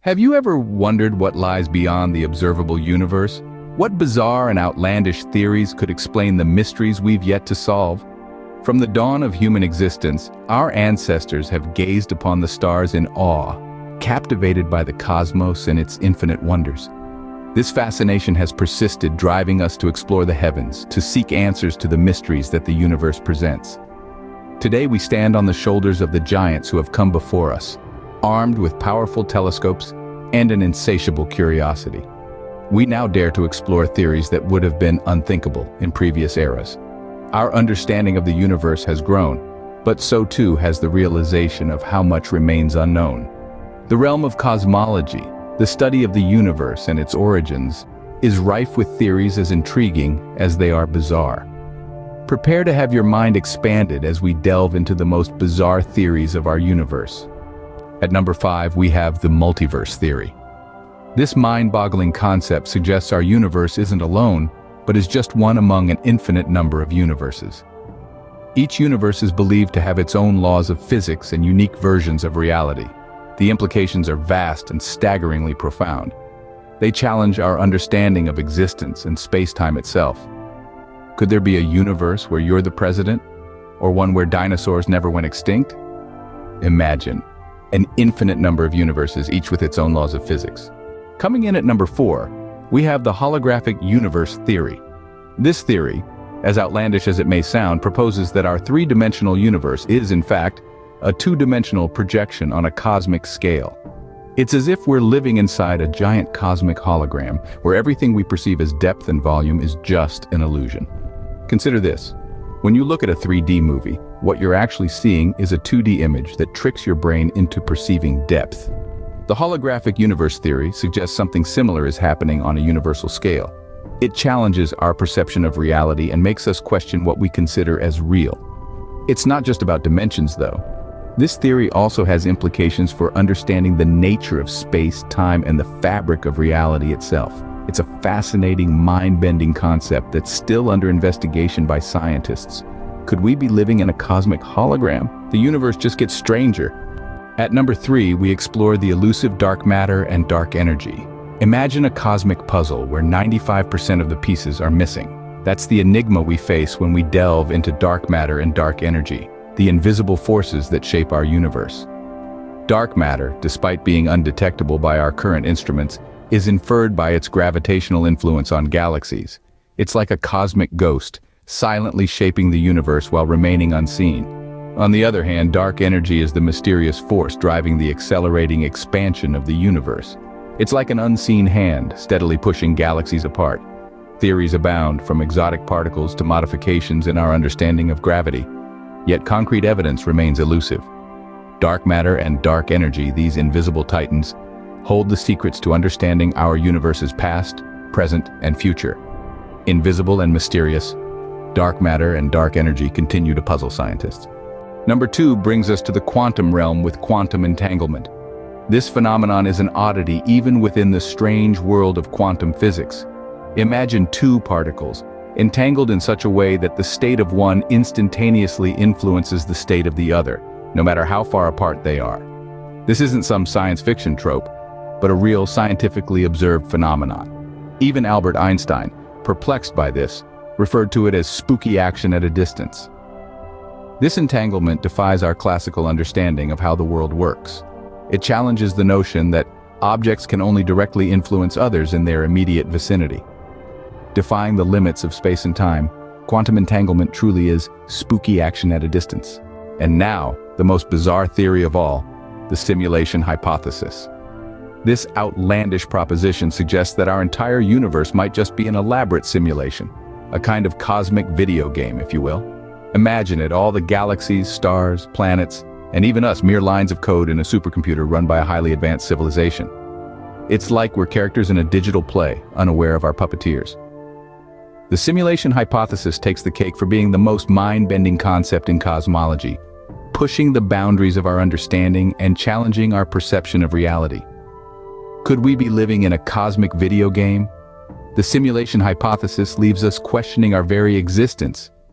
Have you ever wondered what lies beyond the observable universe? What bizarre and outlandish theories could explain the mysteries we've yet to solve? From the dawn of human existence, our ancestors have gazed upon the stars in awe, captivated by the cosmos and its infinite wonders. This fascination has persisted, driving us to explore the heavens, to seek answers to the mysteries that the universe presents. Today we stand on the shoulders of the giants who have come before us, armed with powerful telescopes and an insatiable curiosity. We now dare to explore theories that would have been unthinkable in previous eras. Our understanding of the universe has grown, but so too has the realization of how much remains unknown. The realm of cosmology, the study of the universe and its origins, is rife with theories as intriguing as they are bizarre. Prepare to have your mind expanded as we delve into the most bizarre theories of our universe. At number 5, we have the Multiverse Theory. This mind-boggling concept suggests our universe isn't alone, but is just one among an infinite number of universes. Each universe is believed to have its own laws of physics and unique versions of reality. The implications are vast and staggeringly profound. They challenge our understanding of existence and space-time itself. Could there be a universe where you're the president, or one where dinosaurs never went extinct? Imagine an infinite number of universes, each with its own laws of physics. Coming in at number 4, we have the Holographic Universe theory. This theory, as outlandish as it may sound, proposes that our three-dimensional universe is, in fact, a two-dimensional projection on a cosmic scale. It's as if we're living inside a giant cosmic hologram, where everything we perceive as depth and volume is just an illusion. Consider this. When you look at a 3D movie, what you're actually seeing is a 2D image that tricks your brain into perceiving depth. The Holographic Universe theory suggests something similar is happening on a universal scale. It challenges our perception of reality and makes us question what we consider as real. It's not just about dimensions, though. This theory also has implications for understanding the nature of space, time, and the fabric of reality itself. It's a fascinating, mind-bending concept that's still under investigation by scientists. Could we be living in a cosmic hologram? The universe just gets stranger. At number 3, we explore the elusive dark matter and dark energy. Imagine a cosmic puzzle where 95% of the pieces are missing. That's the enigma we face when we delve into dark matter and dark energy, the invisible forces that shape our universe. Dark matter, despite being undetectable by our current instruments, is inferred by its gravitational influence on galaxies. It's like a cosmic ghost, silently shaping the universe while remaining unseen. On the other hand, dark energy is the mysterious force driving the accelerating expansion of the universe. It's like an unseen hand, steadily pushing galaxies apart. Theories abound, from exotic particles to modifications in our understanding of gravity. Yet concrete evidence remains elusive. Dark matter and dark energy, these invisible titans, hold the secrets to understanding our universe's past, present, and future. Invisible and mysterious, dark matter and dark energy continue to puzzle scientists. Number 2 brings us to the quantum realm with quantum entanglement. This phenomenon is an oddity even within the strange world of quantum physics. Imagine two particles, entangled in such a way that the state of one instantaneously influences the state of the other, no matter how far apart they are. This isn't some science fiction trope, but a real scientifically observed phenomenon. Even Albert Einstein, perplexed by this, referred to it as spooky action at a distance. This entanglement defies our classical understanding of how the world works. It challenges the notion that objects can only directly influence others in their immediate vicinity. Defying the limits of space and time, quantum entanglement truly is spooky action at a distance. And now, the most bizarre theory of all, the simulation hypothesis. This outlandish proposition suggests that our entire universe might just be an elaborate simulation, a kind of cosmic video game, if you will. Imagine it, all the galaxies, stars, planets, and even us, mere lines of code in a supercomputer run by a highly advanced civilization. It's like we're characters in a digital play, unaware of our puppeteers. The simulation hypothesis takes the cake for being the most mind-bending concept in cosmology, pushing the boundaries of our understanding and challenging our perception of reality. Could we be living in a cosmic video game? The simulation hypothesis leaves us questioning our very existence.